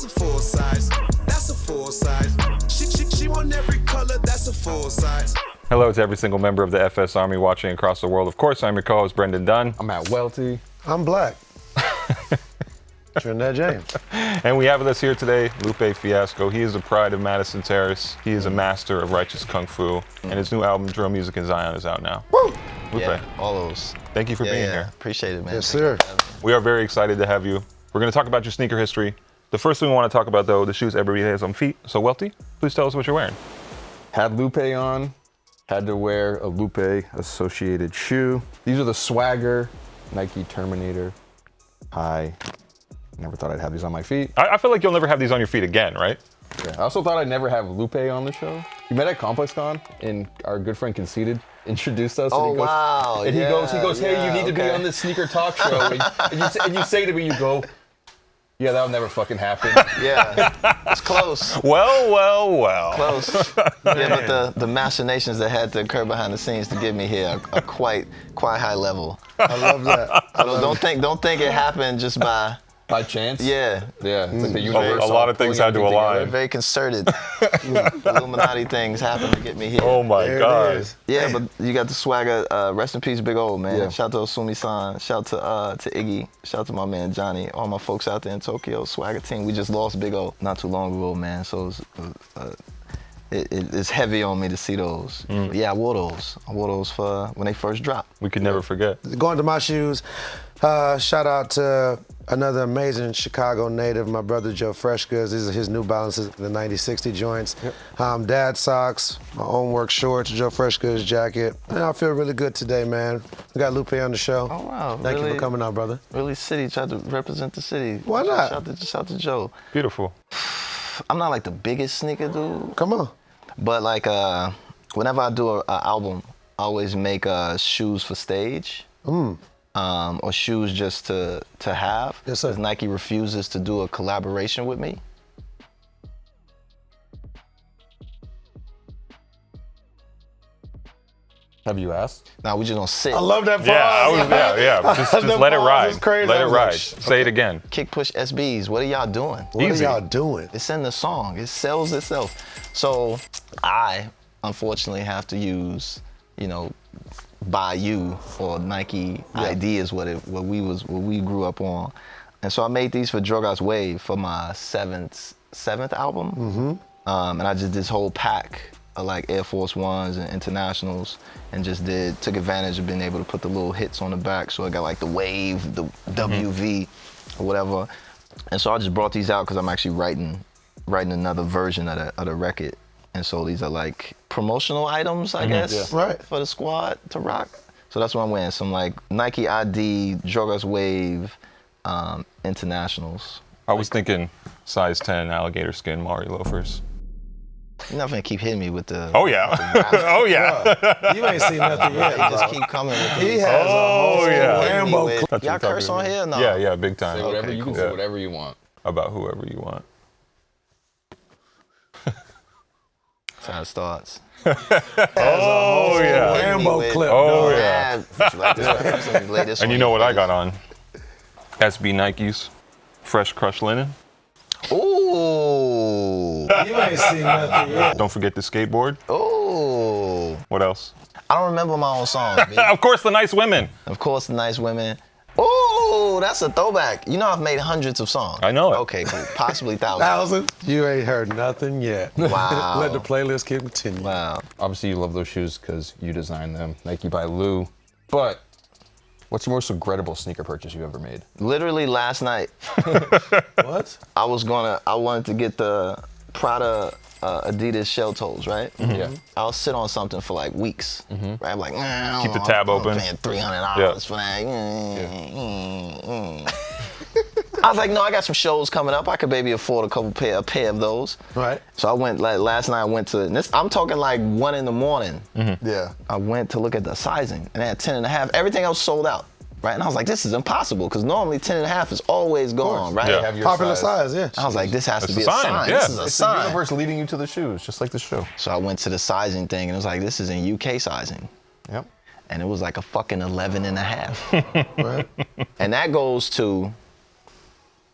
that's a full size. That's a full size. She want every color, that's a full size. Hello to every single member of the FS Army watching across the world. Of course, I'm your co-host, Brendan Dunne. I'm at Welty. I'm black. Trinidad James. And we have with us here today, Lupe Fiasco. He is the pride of Madison Terrace. He is a master of righteous kung fu. And his new album, Drill Music in Zion, is out now. Woo! Lupe, Yeah, all those. thank you for being here. Appreciate it, man. Yes, sir. We are very excited to have you. We're going to talk about your sneaker history. The first thing we want to talk about, though, the shoes everybody has on feet. So, Welty, please tell us what you're wearing. Had Lupe on. Had to wear a Lupe associated shoe. These are the Swagger Nike Terminator High. Never thought I'd have these on my feet. I feel like you'll never have these on your feet again, right? Yeah. I also thought I'd never have Lupe on the show. He met at ComplexCon, and our good friend Conceited introduced us. Oh, and he goes, wow. And he goes, hey, you need to be on this sneaker talk show. and you say to me, you go, yeah, that'll never fucking happen. Yeah, it's close. Well. Close. Yeah, but the machinations that had to occur behind the scenes to get me here are quite high level. I love that. Don't think it happened just by. By chance? Yeah. Yeah, it's like the A universe. lot of things had to align. Very concerted. Illuminati things happened to get me here. Oh, my There it God. is. Yeah, but you got the Swagger. Rest in peace, Big O, man. Yeah. Shout out to Osumi-san. Shout out to Iggy. Shout out to my man Johnny. All my folks out there in Tokyo. Swagger team. We just lost Big O not too long ago, man. So it's heavy on me to see those. But yeah, I wore those. I wore those for when they first dropped. We could never forget. Going to my shoes, shout out to another amazing Chicago native, my brother Joe Freshgoods. These are his New Balances, the 90-60 joints. Yep. Dad socks, my own work shorts, Joe Freshgoods jacket. And I feel really good today, man. We got Lupe on the show. Oh, wow. Thank you Really? for coming out, brother. Really city, tried to represent the city. Why not? Shout to Joe. Beautiful. I'm not like the biggest sneaker dude, Come on. but like whenever I do an album, I always make shoes for stage. Or shoes just to have. Yes, sir. 'Cause Nike refuses to do a collaboration with me. Have you asked? Now we just gonna sit. I love that pause. Yeah. Just The let it pause ride. is crazy. Let I it was like, ride. Say it again. Kick push SBs. What are y'all doing? What Easy. are y'all doing? It's in the song. It sells itself. So I unfortunately have to use, Bayou or Nike ideas what we grew up on. And so I made these for Drogas Wave for my seventh album. And I just did this whole pack of like Air Force Ones and Internationals and just took advantage of being able to put the little hits on the back. So I got like the Wave, the WV or whatever. And so I just brought these out because I'm actually writing another version of the record. And so these are like promotional items, I guess, Right. for the squad to rock. So that's what I'm wearing. Some like Nike ID, Drogas Wave, Internationals. I was thinking size 10 alligator skin Mari loafers. You're not gonna keep hitting me with the. Oh, yeah. Oh, yeah. You ain't seen nothing You yet. just keep coming with He these. has a whole yeah. Rambo With- clip. Y'all curse on here? No. Yeah, big time. Say whatever Okay, you cool. can say whatever you want. About whoever you want. That's how it starts. Oh, yeah. Rambo With- clip. Oh, dog. yeah. Would you like this reference? Let me lay this And on you know your what I face. got on? SB Nikes, fresh crushed linen. Ooh. You ain't seen nothing yet. Don't forget the skateboard. Ooh. What else? I don't remember my own songs, B. Of course, the nice women. Of course, the nice women. Ooh, that's a throwback. You know I've made hundreds of songs. I know it. Okay, cool. Possibly thousands. You ain't heard nothing yet. Wow. Let the playlist continue. Wow. Obviously, you love those shoes because you designed them. Nike by Lou. But what's the most regrettable sneaker purchase you ever made? Literally last night, What? I wanted to get the Prada Adidas shell toes, right? Yeah. I'll sit on something for like weeks, right? I'm like, nah, I Keep don't the know, tab I'm open. paying $300 Yeah. for that. I was like, no, I got some shows coming up. I could maybe afford a pair of those. Right. So I went last night. I went to this. I'm talking like 1 a.m. Yeah. I went to look at the sizing, and they had 10 and a half. Everything else sold out, right? And I was like, this is impossible because normally 10 and a half is always gone, right? Yeah. Have your Popular size, yeah. I was like, this has to It's be a a sign, sign. yeah. This is a It's the sign. universe leading you to the shoes, just like the show. So I went to the sizing thing, and it was like, this is in UK sizing. Yep. And it was like a fucking 11 and a half. Right. And that goes to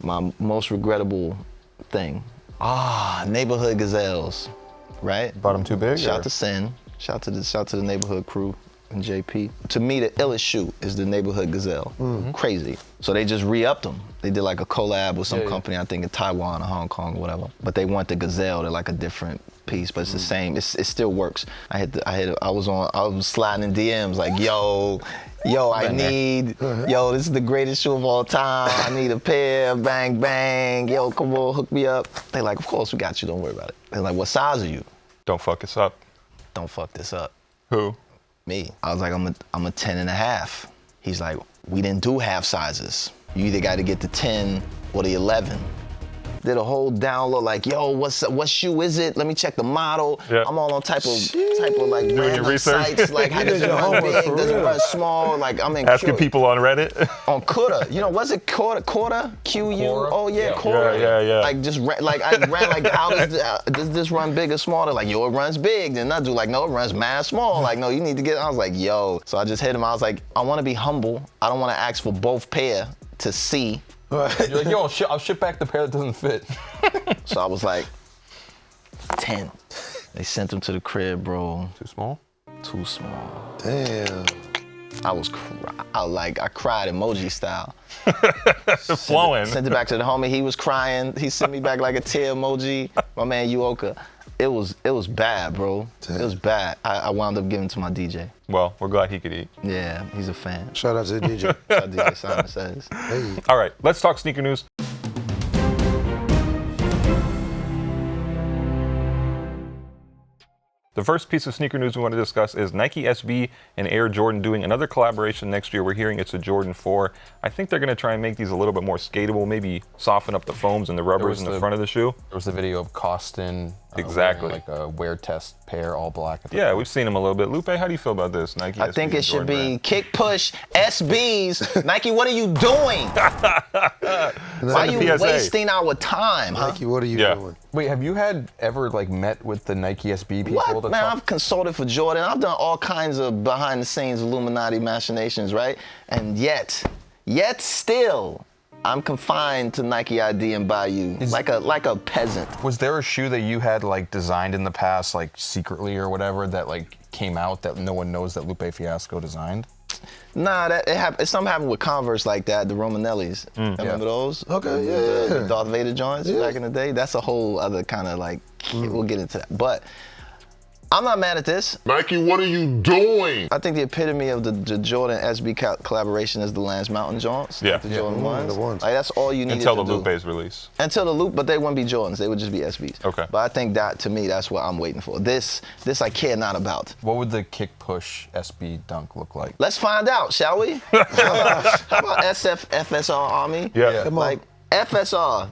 my most regrettable thing. Neighborhood Gazelles, right? Bought them too big? Shout or? to Sin. Shout to the neighborhood crew and JP. To me, the illest shoe is the neighborhood Gazelle. Crazy. So they just re-upped them. They did like a collab with some company, I think in Taiwan or Hong Kong or whatever. But they want the Gazelle. They're like a different piece, but it's the same. It still works. I was sliding in DMs like, yo, I need, this is the greatest shoe of all time. I need a pair, bang, bang. Yo, come on, hook me up. They like, of course we got you, don't worry about it. They're like, what size are you? Don't fuck us up. Don't fuck this up. Who? Me. I was like, I'm a 10 and a half. He's like, we didn't do half sizes. You either got to get the 10 or the 11. Did a whole download like, yo, what shoe is it? Let me check the model. Yeah. I'm all on type of like your random research. sites. Like, how does it run big? Does it run small? Like, I'm in Asking people on Reddit. on Quora. You know, was it Quora? Q-U? Oh yeah, Quora. Yeah. Like I ran like, how does this run big or small? They're like, yo, it runs big. Then I do like, no, it runs mad small. Like, no, you need to get. I was like, yo. So I just hit him. I was like, I want to be humble. I don't want to ask for both pair to see. You're like, yo, I'll ship back the pair that doesn't fit. So I was like, 10. They sent them to the crib, bro. Too small? Too small. Damn. I cried emoji style. Flowing. Sent it back to the homie. He was crying. He sent me back like a tear emoji. My man Uoka. It was bad, bro. It was bad. I wound up giving it to my DJ. Well, we're glad he could eat. Yeah, he's a fan. Shout out to the DJ. Shout out DJ Simon Says. Hey. All right, let's talk sneaker news. The first piece of sneaker news we want to discuss is Nike SB and Air Jordan doing another collaboration next year. We're hearing it's a Jordan 4. I think they're going to try and make these a little bit more skatable, maybe soften up the foams and the rubbers in the front of the shoe. There was the video of Costin Exactly. wearing like a wear test pair, all black. At the Yeah, we've seen them a little bit. Lupe, how do you feel about this? Nike I SB think and it should Jordan be brand? kick push SBs. Nike, what are you doing? Why are you PSA. wasting our time, huh? Nike, what are you Yeah. doing? Wait, have you ever like met with the Nike SB people? What? to Man, talk- I've consulted for Jordan. I've done all kinds of behind the scenes Illuminati machinations, right? And yet still, I'm confined to Nike ID and Bayou, like a peasant. Was there a shoe that you had like designed in the past, like secretly or whatever, that like came out that no one knows that Lupe Fiasco designed? Nah, it's something happened with Converse like that, the Romanellis. Remember those? Okay, The yeah. Darth Vader joints back in the day. That's a whole other kind of like, we'll get into that. But I'm not mad at this. Nike, what are you doing? I think the epitome of the Jordan SB collaboration is the Lance Mountain joints. Yeah. Like the Jordan ones. the ones. Like that's all you needed Until to the do. Lupe's release. Until the loop, but they wouldn't be Jordans. They would just be SBs. Okay. But I think that, to me, that's what I'm waiting for. This I care not about. What would the kick push SB dunk look like? Let's find out, shall we? How about FSR Army? Yeah. Come on. Like FSR,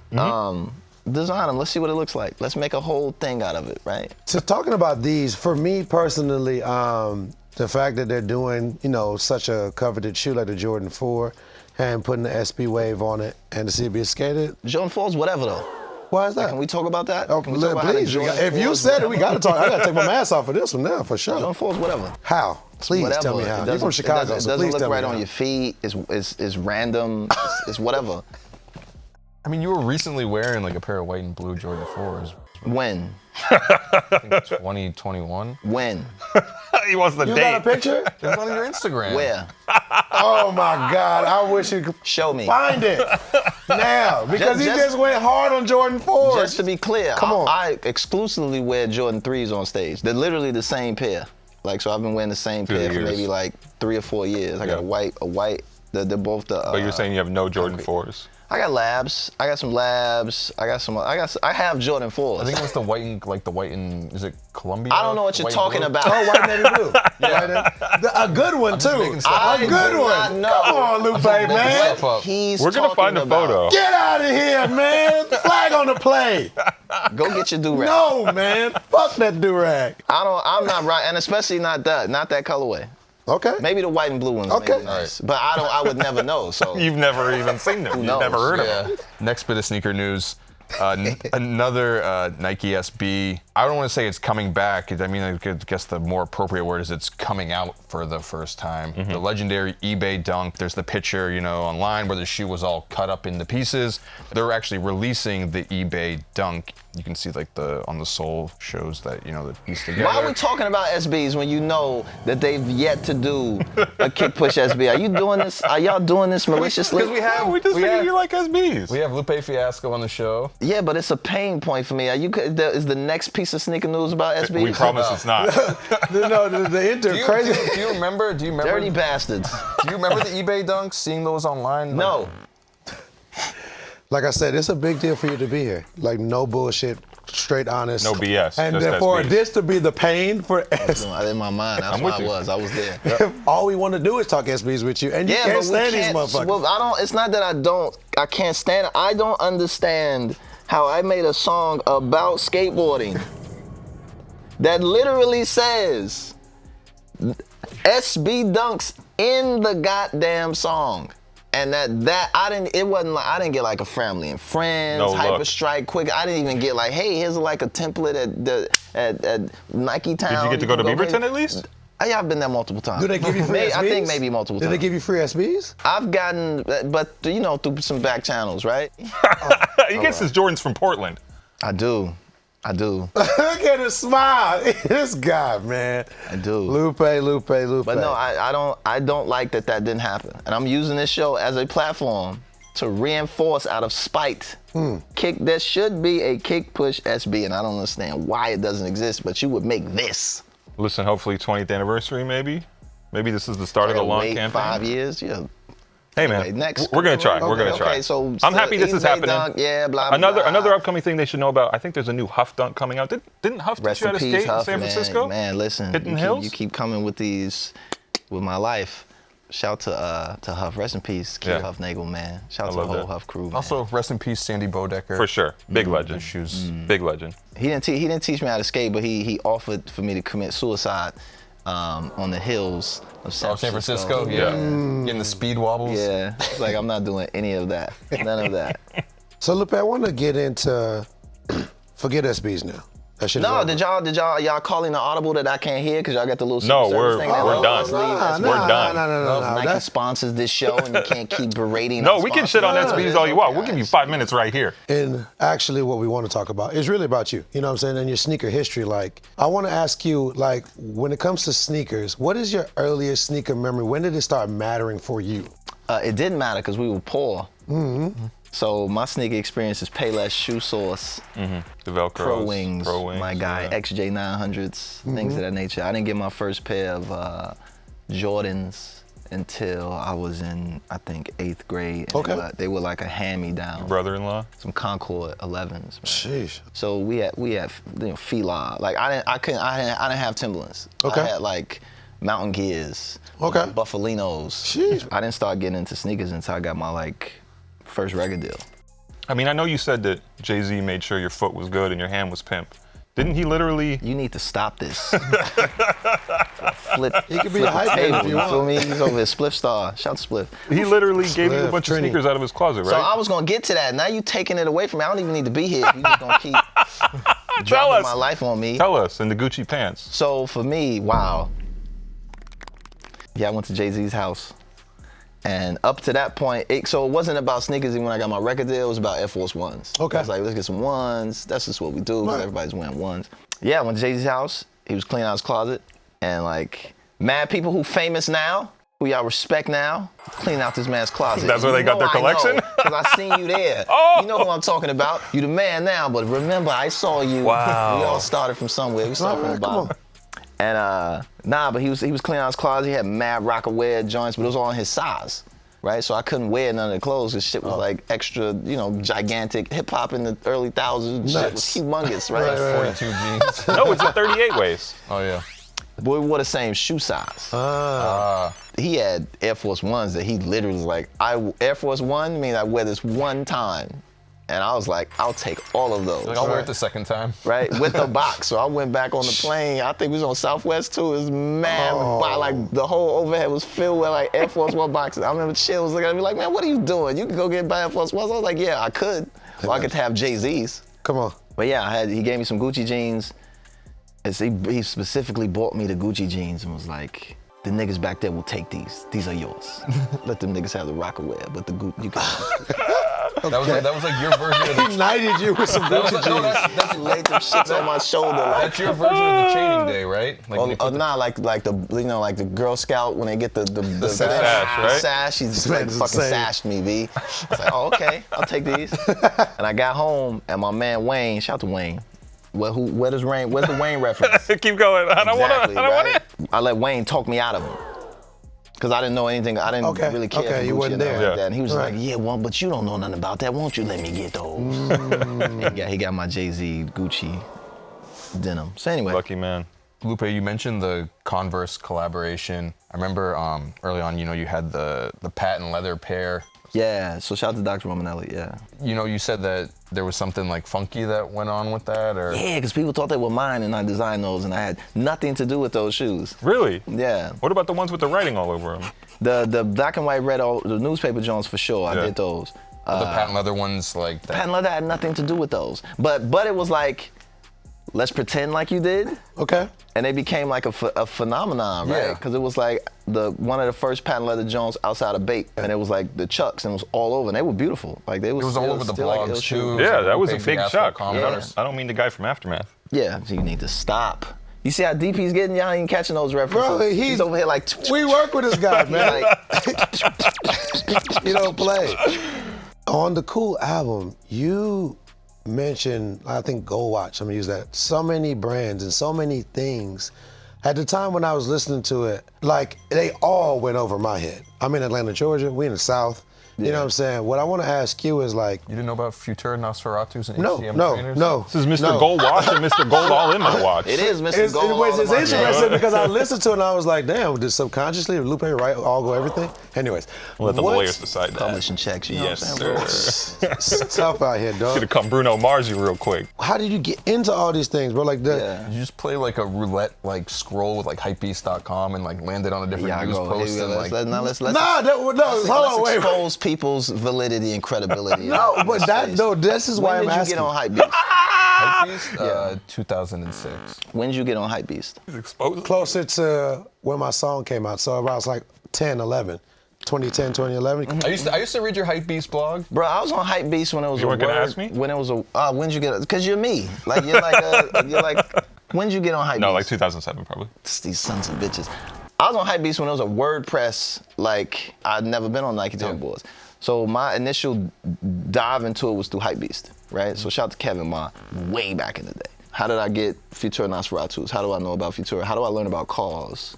design them. Let's see what it looks like. Let's make a whole thing out of it, right? So talking about these, for me personally, the fact that they're doing, such a coveted shoe like the Jordan 4 and putting the SB wave on it and to see it be skated, Jordan 4's whatever though. why is that? Can we talk about that? Oh, Can we talk about how the please. Jordan If you 4's said it, we got to talk. I got to take my mask off for this one now, for sure. Jordan 4's whatever. How? Please Whatever. tell me how. It You're from doesn't- Chicago, It so doesn't please look tell right me on how. your feet. It's random. It's whatever. I mean, you were recently wearing like a pair of white and blue Jordan 4s. When? I think 2021. When? He wants the You date. got a picture? It was on your Instagram. Where? Oh my God! I wish you could Show me. find it now because he Just- just went hard on Jordan 4. Just to be clear, Come on. I exclusively wear Jordan 3s on stage. They're literally the same pair. Like, so I've been wearing the same Through the pair for years. maybe like 3 or 4 years. I got Yeah. a white. They're both the. But you're saying you have no Jordan 4s. I got labs. I got some labs. I have Jordan 4s. I think it was the white and is it Columbia? I don't know what you're White and talking blue? about. Oh, white navy blue. A good one too. making stuff up. A good I do one. not know. Come on, Lupe, making man. stuff up. He's We're gonna talking find a about- photo. Get out of here, man. Flag on the play. Go get your do-rag. No, man. Fuck that do-rag. I'm not right, and especially not that colorway. Okay. Maybe the white and blue ones. Okay. Maybe nice. But I would never know. So You've never even seen them. You've knows? never heard of Yeah. them. Next bit of sneaker news. Another Nike SB I don't want to say it's coming back. I mean, I guess the more appropriate word is it's coming out for the first time. The legendary eBay Dunk. There's the picture, online where the shoe was all cut up into pieces. They're actually releasing the eBay Dunk. You can see like on the sole shows that the piece together. Why are we talking about SBs when you know that they've yet to do a kick push SB? Are you doing this? Are y'all doing this maliciously? Because we just figured you like SBs. We have Lupe Fiasco on the show. Yeah, but it's a pain point for me. Is the next piece of sneaker news about SBs? We promise it's not. Crazy. Do you remember? Dirty bastards. Do you remember the eBay Dunks? Seeing those online? No. Like I said, it's a big deal for you to be here. Like, no bullshit, straight honest. No BS. And just for SBs. this to be the pain for In my mind, that's what I was there. all we want to do is talk SBs with you, and you can't stand these motherfuckers. Well, it's not that I can't stand it. I don't understand how I made a song about skateboarding that literally says SB Dunks in the goddamn song. And I didn't get like a family and friends, No Hyper luck. Strike, Quick. I didn't even get like, hey, here's like a template at Nike Town. Did you get to go to Beaverton crazy. at least? Yeah, I've been there multiple times. Do they give you free SBs? I think maybe multiple times. Did they give you free SBs? I've gotten, but through some back channels, right? He gets his Jordans from Portland. I do. Look at his smile. This guy, man. I do. Lupe. But no, I don't like that didn't happen. And I'm using this show as a platform to reinforce out of spite. There should be a kick push SB, and I don't understand why it doesn't exist, but you would make this. Listen, hopefully 20th anniversary maybe. Maybe this is the start of the long campaign. 5 years, yeah. Hey man, Okay, next. we're gonna try. We're gonna Okay, try. so I'm happy this is eBay happening. Dunk, yeah, blah, blah, blah. Another upcoming thing they should know about. I think there's a new Huff Dunk coming out. Didn't Huff teach Rest you how in to peace, skate in Huff, San Francisco? Man, listen, Hitting hills? you keep coming with these, with my life. Shout to Huff. Rest in peace, Keith Yeah. Huff Nagel, man. Shout I to the love whole that. Huff crew, man. Also, rest in peace, Sandy Bodecker. For sure. Big legend. Shoes. Big legend. He didn't teach me how to skate, but he offered for me to commit suicide on the hills of San Francisco. Yeah. Getting the speed wobbles. Yeah, it's like I'm not doing any of that. None of that. So, Lupe, I want to get into forget SBs now. That shit is No, over. did y'all calling the audible that I can't hear because y'all got the little No, Secret Service we're thing that done. let's leave SBs? We're done. No. Nike That's, sponsors this show and you can't keep berating. No, our we can shit on sponsors. SBs all you want. We'll give you 5 minutes right here. and actually, what we want to talk about is really about you. You know what I'm saying? And your sneaker history. Like, I want to ask you, like, when it comes to sneakers, what is your earliest sneaker memory? When did it start mattering for you? It didn't matter because we were poor. Mm-hmm. So my sneaker experience is Payless Shoe Source, The Velcros. Pro Wings, Pro Wings, my guy, yeah. XJ 900s, things of that nature. I didn't get my first pair of Jordans until I was in, I think, 8th grade. And Okay. They were like a hand-me-down. Brother-in-law. Some Concord 11s. Man. Sheesh. So we had Fila. Like I didn't have Timberlands. Okay. I had like Mountain Gears. Okay. Buffalinos. Sheesh. I didn't start getting into sneakers until I got my like first record deal. I mean, I know you said that Jay-Z made sure your foot was good and your hand was pimp. Didn't he literally? You need to stop this. Flip. He could be a hype man table, if you you feel want. me? He's over here, Spliff Star. Shout to Spliff. He literally gave you a Spliff, bunch Trini. of sneakers out of his closet, right? So I was gonna get to that. Now you taking it away from me. I don't even need to be here if you just gonna keep Tell dropping us. my life on me. Tell us, in the Gucci pants. So for me, wow. Yeah, I went to Jay-Z's house. And up to that point, so it wasn't about sneakers when I got my record deal, it was about Air Force Ones. Okay. I was like, let's get some ones. That's just what we do, 'cause Right. everybody's wearing ones. Yeah, I went to Jay-Z's house. He was cleaning out his closet. And like, mad people who famous now, who y'all respect now, cleaning out this man's closet. That's where they got their collection? Because I seen you there. Oh. You know who I'm talking about. You the man now, but remember, I saw you. Wow. We all started from somewhere. We started from the Come bottom. on. And but he was cleaning out his closet. He had mad Rockaware joints, but it was all in his size, right? So I couldn't wear none of the clothes because shit was like extra, gigantic. Hip hop in the early thousands, shit was humongous, right? 42 jeans. No, it's a 38 waist. Oh yeah. But we wore the same shoe size. He had Air Force Ones that he literally was like, Air Force One means I wear this one time. And I was like, I'll take all of those. Like I'll wear it the second time. Right, with the box. So I went back on the plane. I think we was on Southwest too. It was mad. Like the whole overhead was filled with like Air Force One boxes. I remember Chill was looking at me like, man, what are you doing? You can go get Air Force Ones. I was like, yeah, I could. Well, I could have Jay-Z's. Come on. But yeah, he gave me some Gucci jeans. He specifically bought me the Gucci jeans and was like, the niggas back there will take these. These are yours. Let them niggas have the Rockaware, but the Gucci, you can. That was like your version of the. He knighted you with some Gucci jeans. No, that's Laid them shits on my shoulder. Like, that's your version of the training day, right? Like when you put like the Girl Scout when they get the sash, right? Sash, he's like man's fucking insane. sashed me, B. I was like, oh, okay, I'll take these. And I got home and my man Wayne, shout out to Wayne. Where's the Wayne reference? Keep going. I don't want it. I let Wayne talk me out of him. Cause I didn't know anything. I didn't really care for Gucci you wasn't and nothing there. like that. And he was Right. like, yeah, well, but you don't know nothing about that. Won't you let me get those? He got my Jay-Z Gucci denim. So anyway. Lucky man. Lupe, you mentioned the Converse collaboration. I remember early on, you had the patent leather pair. Yeah, so shout out to Dr. Romanelli, yeah. You said that there was something like funky that went on with that, or? Yeah, because people thought they were mine and I designed those and I had nothing to do with those shoes. Really? Yeah. What about the ones with the writing all over them? The black and white red, the newspaper Jones for sure, I Yeah. did those. The patent leather ones, like that. Patent leather had nothing to do with those. But it was like, let's pretend like you did. Okay. And they became like a phenomenon, right? Yeah. Because it was like one of the first patent leather Jones outside of Bait, and it was like the Chucks, and it was all over, and they were beautiful. Like they It was all over the still like blogs ill too. shoes. Yeah, that was a Lupe big Fiasco chuck. Converse. I don't mean the guy from Aftermath. Yeah, so you need to stop. You see how deep he's getting? Y'all ain't catching those references. Bro, he's over here like. We work with this guy, man. like, You don't play. On the Cool album, you mentioned, I think Gold Watch, I'm gonna use that, so many brands and so many things. At the time when I was listening to it, like they all went over my head. I'm in Atlanta, Georgia, we in the South. You know what I'm saying? What I wanna ask you is like, You didn't know about Futura, Nosferatus, and no, HCM no, trainers? no. This is Mr. no. Gold Watch and Mr. Gold All in my watch. it is Mr. It's Gold. all it's of my interesting days. because I listened to it and I was like, damn, did subconsciously Lupe write all go everything? Anyways, Let the what's- lawyers decide that. Publishing checks, you know Yes, what I'm saying? sir. It's tough out here, Could dog. have come Bruno Mars you real quick. How did you get into all these things, bro? Like the Yeah. You just play like a roulette like scroll with like hypebeast.com and like landed on a different Yeah, news go. post and like Let's Nah, hold on, wait. expose people's validity and credibility. No, but this is why When I'm did you asking. get on Hypebeast? Hypebeast, 2006. When did you get on Hypebeast? Exposed. Closer to when my song came out, so about like 10, 11. 2010, 2011. I used to read your Hypebeast blog. Bro, I was on Hypebeast when it was You a weren't word. gonna ask me? When it was a when'd you get? Because you're me. Like you're like when'd you get on Hypebeast? No, like 2007 probably. These sons of bitches. I was on Hypebeast when it was a WordPress. Like I'd never been on Nike Talk boards. So my initial dive into it was through Hypebeast, right? So shout out to Kevin Ma, way back in the day. How did I get Futura Nosferatus? How do I know about Futura? How do I learn about cars,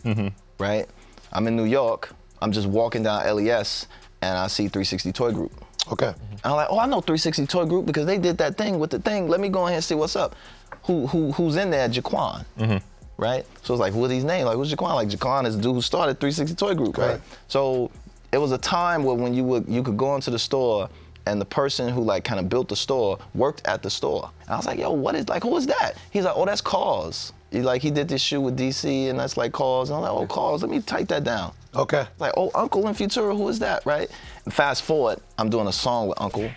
right? I'm in New York. I'm just walking down LES and I see 360 Toy Group. Okay. And I'm like, oh, I know 360 Toy Group because they did that thing with the thing. Let me go ahead and see what's up. Who's in there? Jaquan, right? So it's like, who are these names? Like, who's Jaquan? Like, Jaquan is the dude who started 360 Toy Group, right? Correct. So it was a time where when you could go into the store and the person who like kind of built the store worked at the store. And I was like, yo, who is that? He's like, oh, that's Cause. He did this shoe with DC and that's like Cause. And I'm like, oh, Cause, let me type that down. Okay. Like, oh, Uncle in Futura, who is that, right? And fast forward, I'm doing a song with Uncle.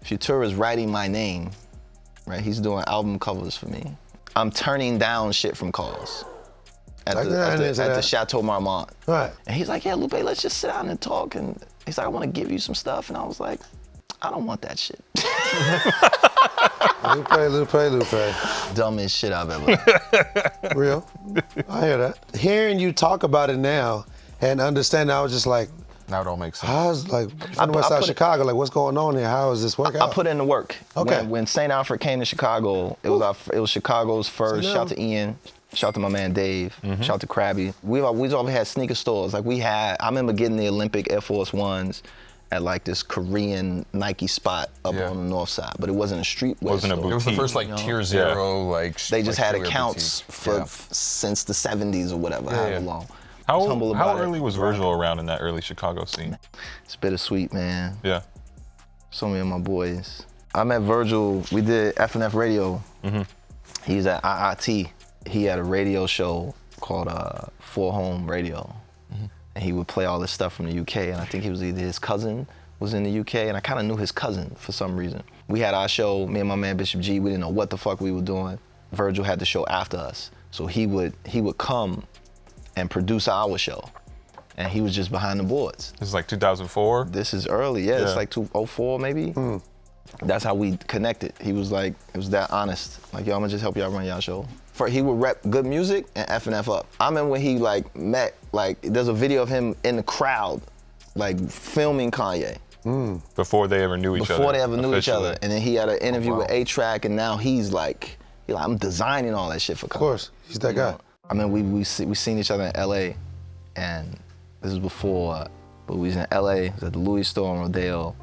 Futura's writing my name, right? He's doing album covers for me. I'm turning down shit from Cause at the Chateau Marmont. Right. And he's like, yeah, Lupe, let's just sit down and talk. And he's like, I want to give you some stuff. And I was like, I don't want that shit. Lupe. Dumbest shit I've ever. Real. I hear that. Hearing you talk about it now and understanding, I was just like, Now it all makes sense. how's like from the west side of Chicago, like what's going on here? How is this working I out? put in the work. Okay. When St. Alfred came to Chicago, it was Chicago's first. Shout out to Ian. Shout out to my man Dave. Shout out to Krabby. We always had sneaker stores. Like I remember getting the Olympic Air Force Ones at like this Korean Nike spot up on the north side, but it wasn't a streetwear Wasn't a store. It was the boutique, first like tier zero like. They just like, had streetwear accounts boutique. since the 70s or whatever, however long. I was humble How about early it. was Virgil around in that early Chicago scene? It's bittersweet, man. Yeah. So many of my boys. I met Virgil, we did F&F radio. He was at IIT. He had a radio show called For Home Radio. And he would play all this stuff from the UK. And I think his cousin was in the UK. And I kind of knew his cousin for some reason. We had our show, me and my man Bishop G. We didn't know what the fuck we were doing. Virgil had the show after us. So he would come and produce our show. And he was just behind the boards. This is like 2004? This is early, yeah. It's like 2004 maybe. That's how we connected. He was like, it was that honest. Like, yo, I'm gonna just help y'all run y'all show. He would rep good music and F&F up. I remember when he like met, like there's a video of him in the crowd, like filming Kanye. Before they ever knew each other. Before they ever knew each other. officially. And then he had an interview with A-Track, and now he's like, I'm designing all that shit for Kanye. Of course, he's that guy. I mean, we seen each other in LA, and this was before, but we was in LA, it was at the Louis store in Rodeo,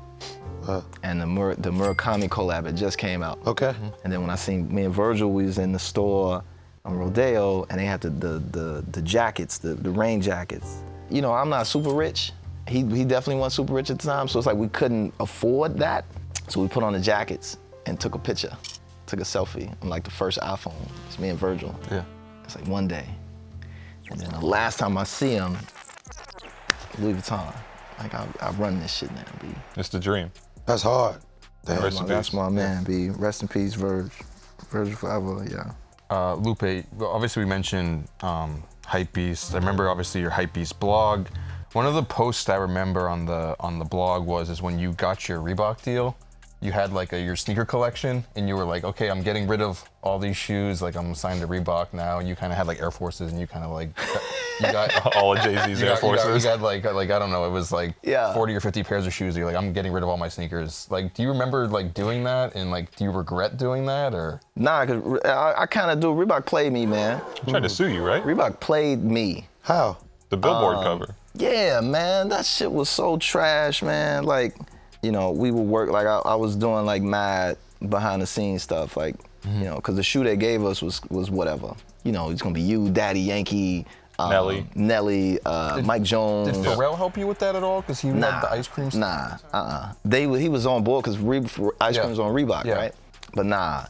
and the Murakami collab had just came out. Okay. And then when I seen me and Virgil, we was in the store on Rodeo, and they had the jackets, the rain jackets. You know, I'm not super rich. He definitely wasn't super rich at the time, so it's like we couldn't afford that. So we put on the jackets and took a picture, took a selfie on like the first iPhone. It's me and Virgil. Yeah. It's like one day. And then the last time I see him, Louis Vuitton. Like I run this shit now, B. It's the dream. That's hard. Damn. Rest in That's peace. my man, B. Rest in peace, Virgil forever, yeah. Lupe, obviously we mentioned Hypebeast. I remember obviously your Hypebeast blog. One of the posts I remember on the blog is when you got your Reebok deal, you had like your sneaker collection, and you were like, okay, I'm getting rid of all these shoes, like I'm signed to Reebok now, and you kind of had like Air Forces, and you kind of like, you got All of Jay-Z's Air Forces. You got like I don't know, it was like Yeah. 40 or 50 pairs of shoes. You're like, I'm getting rid of all my sneakers. Like, do you remember like doing that, and like, do you regret doing that, or? Nah, cause I kind of do. Reebok played me, man. Tried to sue you, right? Reebok played me. How? The Billboard cover. Yeah, man, that shit was so trash, man. Like, you know, we would work, like I was doing like mad behind the scenes stuff, like, you know, cause the shoe they gave us was whatever. You know, it's gonna be you, Daddy Yankee, Nelly, Mike Jones. Did Pharrell help you with that at all? Because he loved the ice cream stuff. Nah, he was on board because ice cream was on Reebok, right? But nah.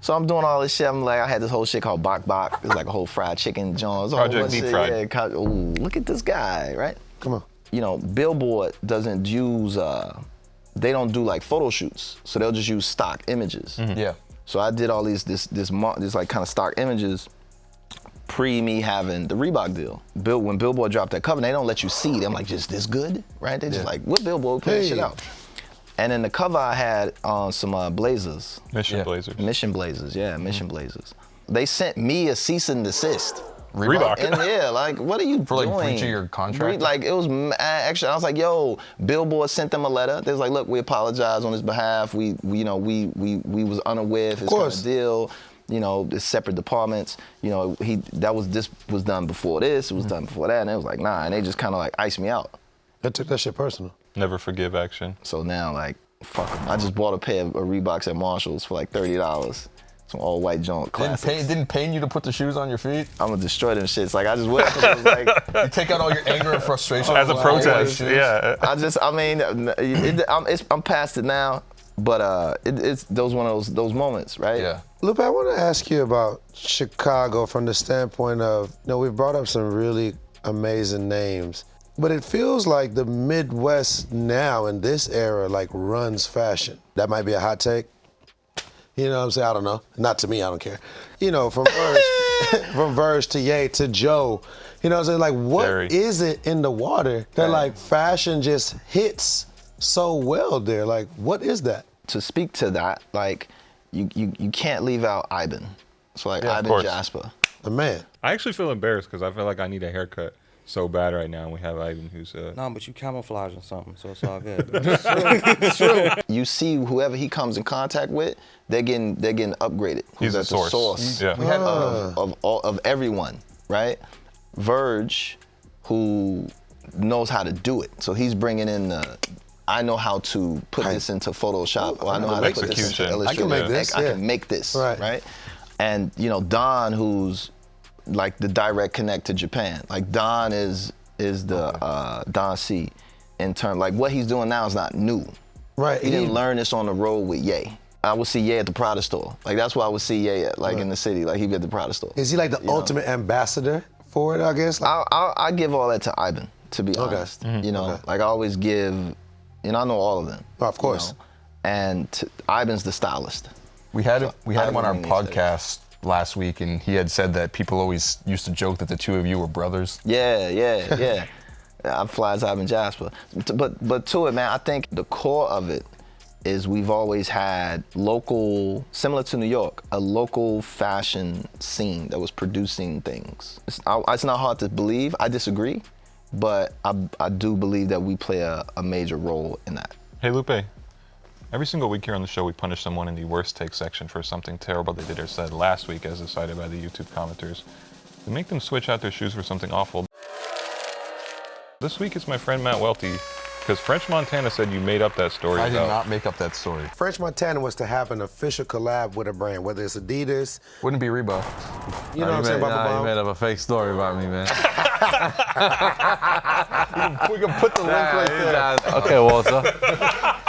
So I'm doing all this shit. I'm like, I had this whole shit called Bok Bok. It was like a whole fried chicken joint. Project Deep Fried. Yeah, ooh, look at this guy, right? Come on. You know, Billboard doesn't use, they don't do like photo shoots. So they'll just use stock images. Yeah. So I did all these like kind of stock images pre me having the Reebok deal. When Billboard dropped that cover, they don't let you see it. I'm like, just this good, right? They just like, what Billboard, put that shit out. And then the cover I had on some Blazers. Mission Blazers. Mission Blazers, yeah, Mission Blazers. They sent me a cease and desist. Reebok. And yeah, like, what are you For like doing? breaching your contract? Like, it was actually, I was like, yo, Billboard sent them a letter. They was like, look, we apologize on his behalf. We was unaware of his kind of deal. You know, it's separate departments. You know, this was done before this, it was done before that, and it was like, nah, and they just kind of like iced me out. They took that shit personal. Never forgive action. So now, like, fuck 'em. I just bought a pair of Reeboks at Marshall's for like $30. Some all white junk classics. Didn't pain you to put the shoes on your feet? I'm gonna destroy them shits. Like, I just went up and was like, You take out all your anger and frustration As a protest, yeah. I'm past it now, but it's one of those moments, right? Yeah. Lupe, I want to ask you about Chicago from the standpoint of, we've brought up some really amazing names, but it feels like the Midwest now in this era like runs fashion. That might be a hot take. You know what I'm saying? I don't know. Not to me, I don't care. You know, from Verge to Ye to Joe, you know what I'm saying? Like, what is it in the water that like fashion just hits so well there? Like, what is that? To speak to that, like, you can't leave out Iben. So like, Iben Jasper. The man. I actually feel embarrassed because I feel like I need a haircut so bad right now. We have Ivan who's No, but you camouflaging something, so it's all good. It's true. You see whoever he comes in contact with, they're getting upgraded. He's at the source. Yeah. We had of everyone, right? Verge, who knows how to do it. So he's bringing in I know how to put this into Photoshop, or I know how to put this into Illustrator. I can make this. I can make this, right? And Don, who's like the direct connect to Japan. Like, Don is the Don C. In terms, like, what he's doing now is not new. Right. He didn't learn this on the road with Ye. I would see Ye at the Prada store. Like, that's where I would see Ye at, like, in the city. Like, he'd be at the Prada store. Is he like the ultimate ambassador for it, I guess? Like, I give all that to Iben, to be honest. Like, I always give, I know all of them. Of course. And Iben's the stylist. We had him on our Irony podcast last week, and he had said that people always used to joke that the two of you were brothers. Yeah. I'm fly as Ivan Jasper. But to it, man, I think the core of it is we've always had local, similar to New York, a local fashion scene that was producing things. It's not hard to believe. I disagree, but I do believe that we play a major role in that. Hey, Lupe. Every single week here on the show, we punish someone in the worst take section for something terrible they did or said last week, as decided by the YouTube commenters. We make them switch out their shoes for something awful. This week it's my friend Matt Welty, because French Montana said you made up that story. I did not make up that story. French Montana was to have an official collab with a brand, whether it's Adidas. Wouldn't be Reebok. You know what I'm saying, Papa You Bomb? made up a fake story about me, man. We can put the link right there. Okay, Walter.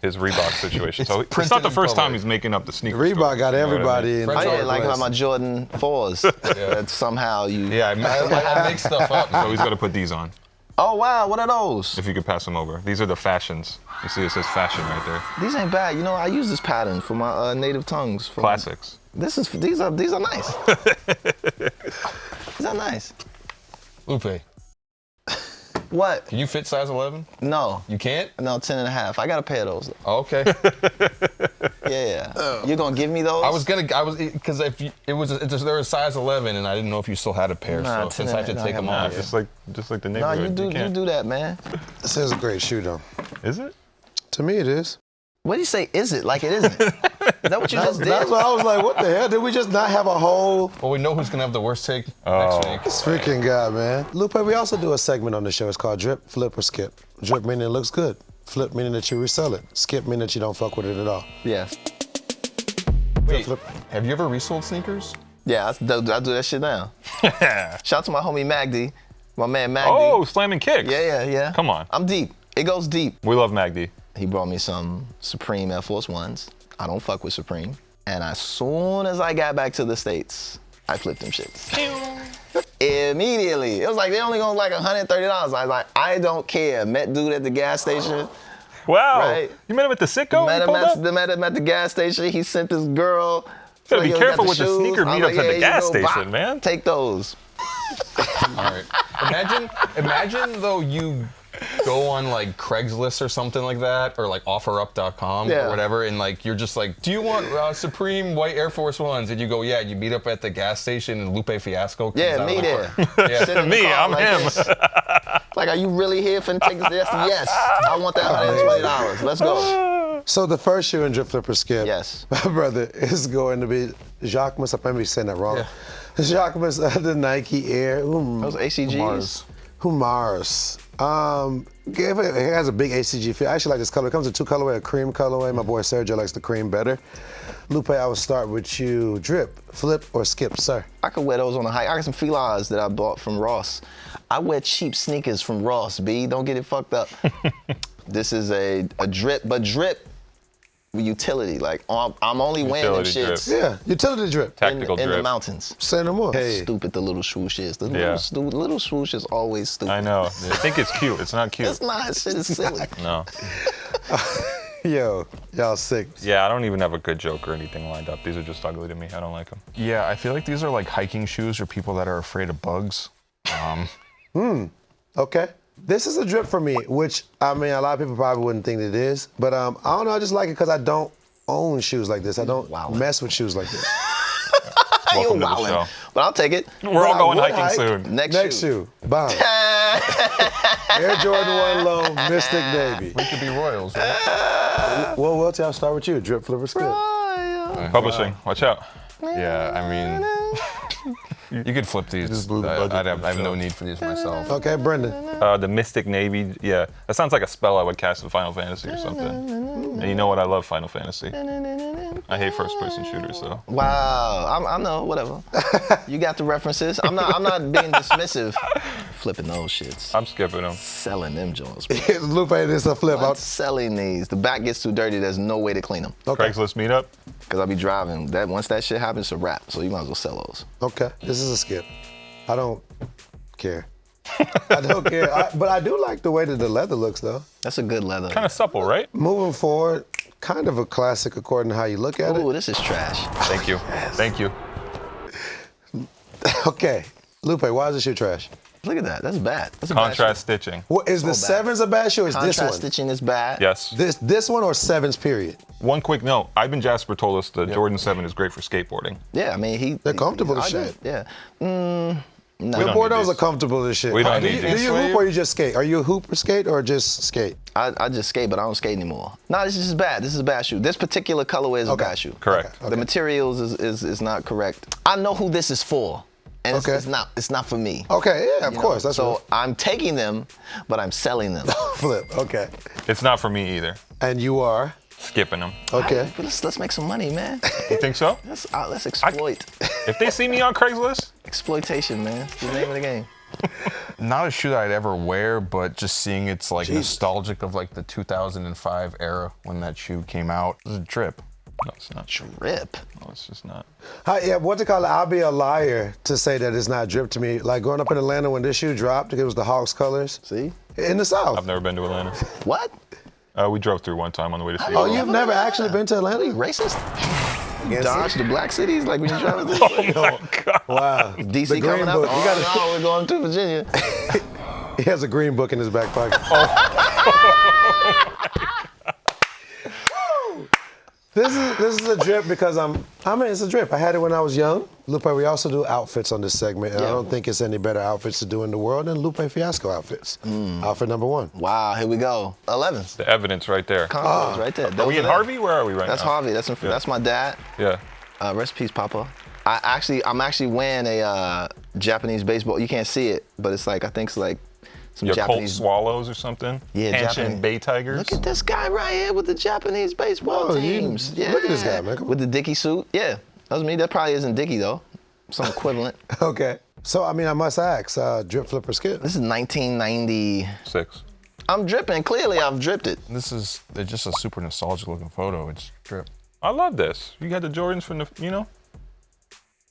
His Reebok situation. So it's printed not the in first time public. he's making up the sneaker Reebok story, got you know what I everybody mean? in French Oh yeah, the like how place. my Jordan 4s, that somehow you... Yeah, I make stuff up. So he's got to put these on, Oh wow, what are those? if you could pass them over. These are the fashions. You see it says fashion right there. These ain't bad. You know, I use this pattern for my native tongues. Classics. These are nice. These are nice. Lupe, What? can you fit size 11? No. You can't? No, 10 and a half. I got a pair of those. Oh, okay. Yeah. You're gonna give me those? Because they were a size 11, and I didn't know if you still had a pair. Nah, So since I have to 10 take them Nah, off. just like the No, neighborhood. you can't. do that, man. This is a great shoe, though. Is it? To me, it is. What do you say? Is it like it isn't? Is that what you just did? That's why I was like, what the hell? Did we just not have a whole Well, we know who's gonna have the worst take Oh. next week. freaking guy, man? Lupe, we also do a segment on the show. It's called Drip, Flip, or Skip. Drip meaning it looks good. Flip meaning that you resell it. Skip meaning that you don't fuck with it at all. Yes. Wait, flip. have you ever resold sneakers? Yeah, I do that shit now. Shout out to my homie Magdi, my man Magdi. Oh, slamming kicks. Yeah. Come on. I'm deep. It goes deep. We love Magdi. He brought me some Supreme Air Force Ones. I don't fuck with Supreme. And as soon as I got back to the States, I flipped them shits. Immediately. It was like, they only going like $130. I was like, I don't care. Met dude at the gas station. Wow. Right. You met him at the Sitco? Met He him, pulled up? met him at the gas station. He sent this girl. Gotta be Yo, you got careful with the shoes? sneaker I was meetups at the here you gas go. station, Bop. man. Take those. All right. Imagine though you go on like Craigslist or something like that, or like OfferUp.com Yeah. or whatever, and like you're just like, do you want Supreme white Air Force Ones? And you go, yeah. And you meet up at the gas station, and Lupe Fiasco comes Yeah, out me of the there. car. Yeah. Sit in the Me, car I'm like him. this. Like, are you really here for take this? Yes. I want that $120. Let's go. So the first shoe in Drip, Flip, or Skip, Yes. my brother, is going to be Jacquemus. I may be saying that wrong. Yeah. Jacquemus, the Nike Air. Those ACGs. Humars. It has a big ACG feel. I actually like this color. It comes in two colorway, a cream colorway. My boy Sergio likes the cream better. Lupe, I will start with you. Drip, flip, or skip, sir? I could wear those on a hike. I got some Filas that I bought from Ross. I wear cheap sneakers from Ross, B. Don't get it fucked up. This is a drip, but drip utility. Like, I'm only wearing them Utility shits drip. Yeah, utility drip. Tactical in the drip. mountains. Say no more. Hey. Stupid the little swoosh is. The Yeah. little swoosh is always stupid. I know. I think it's cute. It's not cute. It's not. Shit is silly. No. Yo, y'all sick. Yeah, I don't even have a good joke or anything lined up. These are just ugly to me. I don't like them. Yeah, I feel like these are like hiking shoes for people that are afraid of bugs. Okay. This is a drip for me, which, I mean, a lot of people probably wouldn't think it is. But I don't know, I just like it because I don't own shoes like this. I don't mess with shoes like this. You're Welcome to the wildin'. show. But I'll take it. We're all I going would hiking hike. soon. Next shoe. Bomb. Air Jordan 1 Low, Mystic Navy. We could be Royals, right? Well, Welty, I'll start with you. Drip, flip, or skip? Publishing. Watch out. Yeah, I mean, you could flip these. just blew the budget I have for the no show. need for these myself. Okay, Brendan. The Mystic Navy. Yeah, that sounds like a spell I would cast in Final Fantasy or something. And you know what? I love Final Fantasy. I hate first-person shooters, though. Wow, I know, whatever. You got the references. I'm not being dismissive. Flipping those shits. I'm skipping them. Selling them joints. bro. Lupe, this a flip. I'm selling these. The back gets too dirty. There's no way to clean them. Okay. Craigslist meetup. Cause I'll be driving. Once that shit happens, it's a wrap. So you might as well sell those. Okay, this is a skip. I don't care. I don't care. But I do like the way that the leather looks, though. That's a good leather. Kind of supple, right? Moving forward, kind of a classic according to how you look at Ooh, it. this is trash. Thank you. Thank you. Okay, Lupe, why is this shoe trash? Look at that. That's bad. That's a bad Contrast shoe. stitching. What, is the bad. sevens a bad shoe or is this Contrast one? stitching is bad. Yes. This one or sevens period? One quick note. Ivan Jasper told us the Jordan 7 is great for skateboarding. Yeah, I mean, They're comfortable as he's shit. Yeah. No. We The don't Bordeaux need are these. comfortable as shit. We don't do need you, these. do you hoop or you just skate? Are you a hooper skate or just skate? I just skate, but I don't skate anymore. No, this is just bad. This is a bad shoe. This particular colorway is a bad shoe. Correct. The materials is not correct. I know who this is for, and it's not for me. Okay, yeah, of You know? course. That's so real. I'm taking them, but I'm selling them. Flip. Okay. It's not for me either. And you are? Skipping them. Okay. But let's make some money, man. You think so? Let's exploit. If they see me on Craigslist, Exploitation, man. It's the name of the game. Not a shoe that I'd ever wear, but just seeing it's like nostalgic of like the 2005 era when that shoe came out. It was a trip. no, it's not. Rip. No, it's just not. Yeah, what to call it? I'll be a liar to say that it's not drip to me. Like growing up in Atlanta when this shoe dropped, it was the Hawks colors. See? In the South. I've never been to Atlanta. What? We drove through one time on the way to see. Oh, it. you've never actually been to Are you Atlanta? racist? Yes, Dodge the black cities like when you drive through. Oh my God. Wow. DC The green coming up. book. You gotta- Oh, no, we're going to Virginia. He has a green book in his back pocket. This is a drip because I mean, it's a drip. I had it when I was young. Lupe, we also do outfits on this segment, and I don't think it's any better outfits to do in the world than Lupe Fiasco outfits. Outfit number one. Wow, here we go. 11s. The evidence right there. Concords right there. Are we in Harvey? Where are we right That's now? Harvey. That's my dad. Yeah. Rest in peace, Papa. I'm actually wearing a Japanese baseball. You can't see it, but it's like I think it's like some Your Colt Japanese. Swallows or something? Yeah, Hanshin Japanese. Bay Tigers? Look at this guy right here with the Japanese baseball Oh, you- teams. look at this guy, man. Come on. With the Dickie suit. Yeah, that was me. That probably isn't Dickie though. Some equivalent. Okay. So, I mean, I must ask, drip, flip, or skip? This is 1990. 6. I'm dripping. Clearly, I've dripped it. It's just a super nostalgic looking photo. It's drip. I love this. You got the Jordans from the,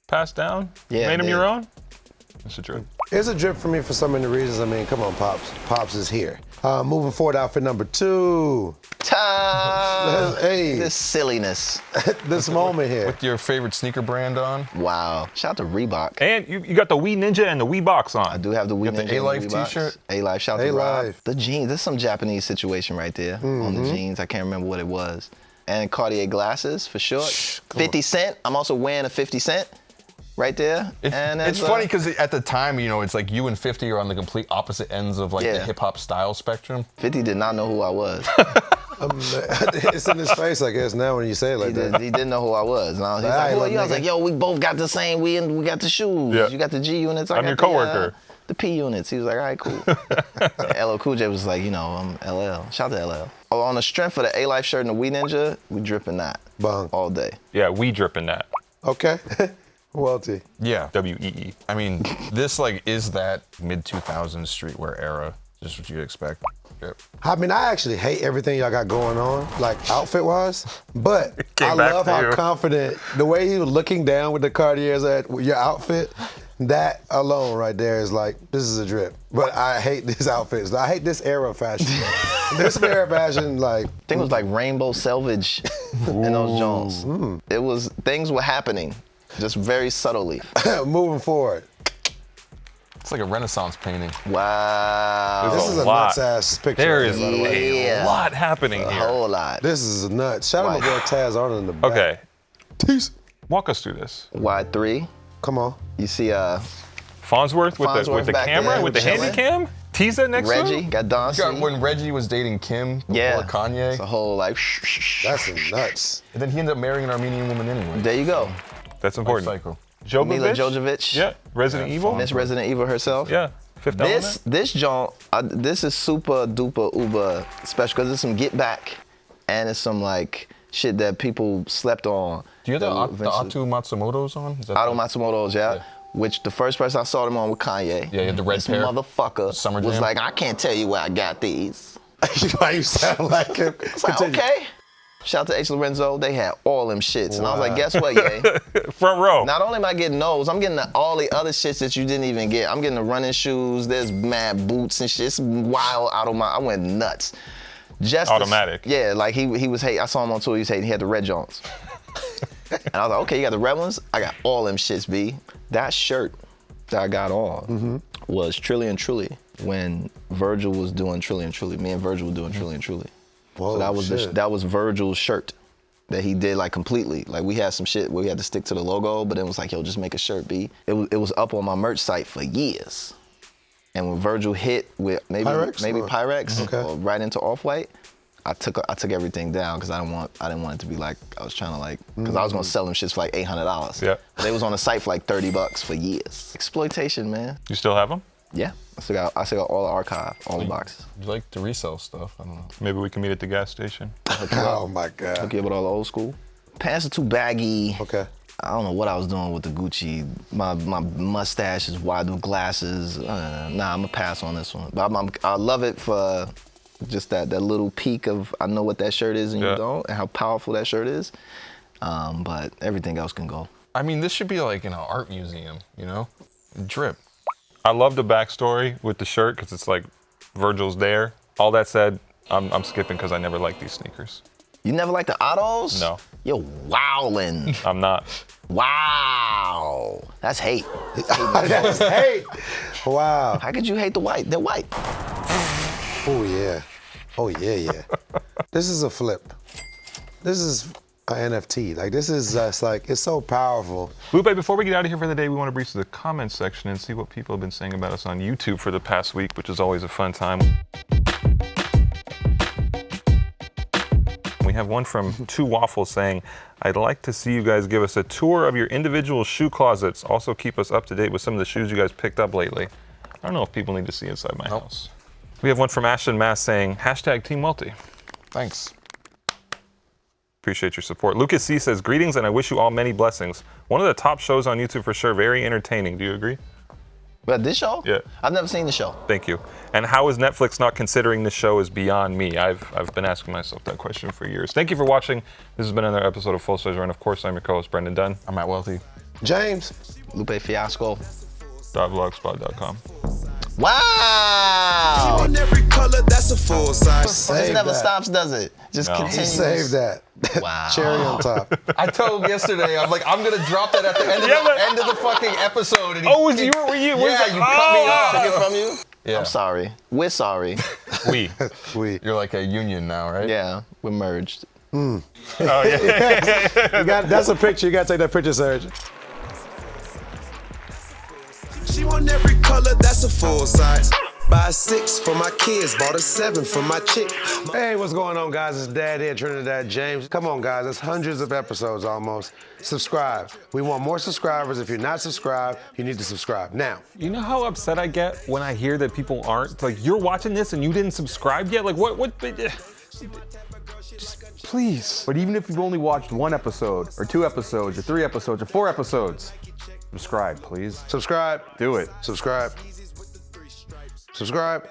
passed down? Yeah, Made them they- your own? It's a drip. It's a drip for me for so many reasons. I mean, come on, Pops. Pops is here. Moving forward, outfit number two. Ta! Hey. This silliness. This moment here. With your favorite sneaker brand on. Wow. Shout out to Reebok. And you got the Wii Ninja and the Wii Box on. I do have the Wii got the Ninja and A-Life Reeboks. t-shirt? A-Life, shout out to Rob. A-Life. The jeans, there's some Japanese situation right there on the jeans. I can't remember what it was. And Cartier glasses, for sure. 50 Cent, I'm also wearing a 50 Cent right there. And It's funny because at the time, it's like you and 50 are on the complete opposite ends of like the Yeah. hip hop style spectrum. 50 did not know who I was. It's in his face, I guess, now when you say it like that. He didn't know who I was. And he's All like, right, who are you? I was nigga. like, yo, we both got the same, we got the shoes. Yeah. You got the G units. I I'm got your the, coworker. The P units. He was like, all right, cool. And LL Cool J was like, I'm LL. Shout out to LL. Oh, on the strength of the A-Life shirt and the Wii Ninja, we dripping that Bang. all day. Yeah, we dripping that. Okay. Welty. Yeah. WEE. I mean, this is that mid 2000s streetwear era. Just what you'd expect. Drip. I mean, I actually hate everything y'all got going on, like outfit-wise, but Came I back love to how you. confident, the way he was looking down with the Cartiers at your outfit, that alone right there is like, this is a drip. But I hate these outfits. I hate this era of fashion. This era of fashion, like, I think it was like rainbow selvage in those Jones. It was, things were happening, just very subtly. moving forward. It's like a Renaissance painting. Wow. There's This is a a lot. nuts-ass picture. There right is there, by the way. Yeah. a lot happening A here. whole lot. This is nuts. Shout out my boy Taz Arnold in the back. Okay, Tease. walk us through this. Y3. Come on. You see Farnsworth with Farnsworth the back camera, there, with the chilling. handy cam. Tisa next to Reggie, him. got Don C. You got when Reggie was dating Kim before Yeah. Kanye. It's a whole like, That's nuts. And then he ended up marrying an Armenian woman anyway. there you go. That's Life important. cycle. Mila Jovovich. Jovovich. Yeah. Resident Evil. Miss Resident Evil herself. Yeah. Fifth Element. This joint, this is super duper uber special because it's some get back and it's some like shit that people slept on. Do you have that the eventually- Atu Matsumoto's on? Is that Auto the- Matsumoto's, yeah. Which the first person I saw them on with Kanye. Yeah, you had the red this pair. motherfucker Summer was Jam. like, I can't tell you where I got these. Why you sound like him? It's like, Continue. okay. Shout out to H. Lorenzo, they had all them shits. And I was like, guess what, Ye? Front row. Not only am I getting those, I'm getting all the other shits that you didn't even get. I'm getting the running shoes, there's mad boots and shit. It's wild I went nuts. Just Automatic. Yeah, like he was hating. I saw him on tour. He was hating. He had the red Jones. And I was like, okay, you got the red ones? I got all them shits, B. That shirt that I got on was Truly and Truly when Virgil was doing Truly and Truly. Me and Virgil were doing Truly and Truly. Whoa, So that was shit. that was Virgil's shirt that he did like completely. Like we had some shit where we had to stick to the logo, but then it was like, yo, just make a shirt, B. It was up on my merch site for years. And when Virgil hit with maybe Pyrex Okay. or right into Off-White, I took everything down because I didn't want it to be like I was trying to like because I was gonna sell them shits for like $800. Yeah. They was on the site for like $30 for years. Exploitation, man. You still have them? Yeah. I still got all the archive, all the boxes. You like to resell stuff? I don't know. Maybe we can meet at the gas station. Oh my Hook God. you up with all the old school. Pants are too baggy. Okay. I don't know what I was doing with the Gucci. My mustache is wide with glasses. Nah, I'm gonna pass on this one. But I love it for just that little peak of I know what that shirt is and you don't, and how powerful that shirt is. But everything else can go. I mean, this should be like in an art museum, you know? Drip. I love the backstory with the shirt because it's like Virgil's there. All that said, I'm skipping because I never liked these sneakers. You never liked the autos? No. Yo, wowlin'. I'm not. Wow. That's hate. That's hate. Wow. How could you hate the white? They're white. Oh yeah. Oh yeah. This is a flip. This is an NFT. Like this is just like it's so powerful. Lupe, before we get out of here for the day, we want to breeze to the comments section and see what people have been saying about us on YouTube for the past week, which is always a fun time. We have one from Two Waffles saying, I'd like to see you guys give us a tour of your individual shoe closets. Also keep us up to date with some of the shoes you guys picked up lately. I don't know if people need to see inside my house. We have one from Ashton Mass saying, #Team Welty. Thanks. Appreciate your support. Lucas C says, greetings and I wish you all many blessings. One of the top shows on YouTube for sure, very entertaining. Do you agree? But this show? Yeah. I've never seen the show. Thank you. And how is Netflix not considering this show is beyond me? I've been asking myself that question for years. Thank you for watching. This has been another episode of Full Size Run. Of course, I'm your co-host, Brendan Dunne. I'm at Welty. James. Lupe Fiasco. .blogspot.com. Wow! On every color, that's a full size. This Save never that. stops, does it? Just No. continues. Save that. Wow. Cherry on top. I told him yesterday, I'm like, I'm gonna drop that at the end of the fucking episode. And Oh, was you? Were you? Yeah, you cut me off. Took it from you? Yeah. I'm sorry. We're sorry. We. You're like a union now, right? Yeah, we're merged. Oh, yeah. That's a picture. You gotta take that picture, Serge. She want every color, that's a full size. Buy a 6 for my kids, bought a 7 for my chick. Hey, what's going on, guys? It's Dad here, Trinidad James. Come on, guys. It's hundreds of episodes almost. Subscribe. We want more subscribers. If you're not subscribed, you need to subscribe now. You know how upset I get when I hear that people aren't? Like, you're watching this and you didn't subscribe yet? Like, what? Just please. But even if you've only watched one episode, or 2 episodes, or 3 episodes, or 4 episodes, subscribe, please. Subscribe. Do it. Subscribe. Subscribe.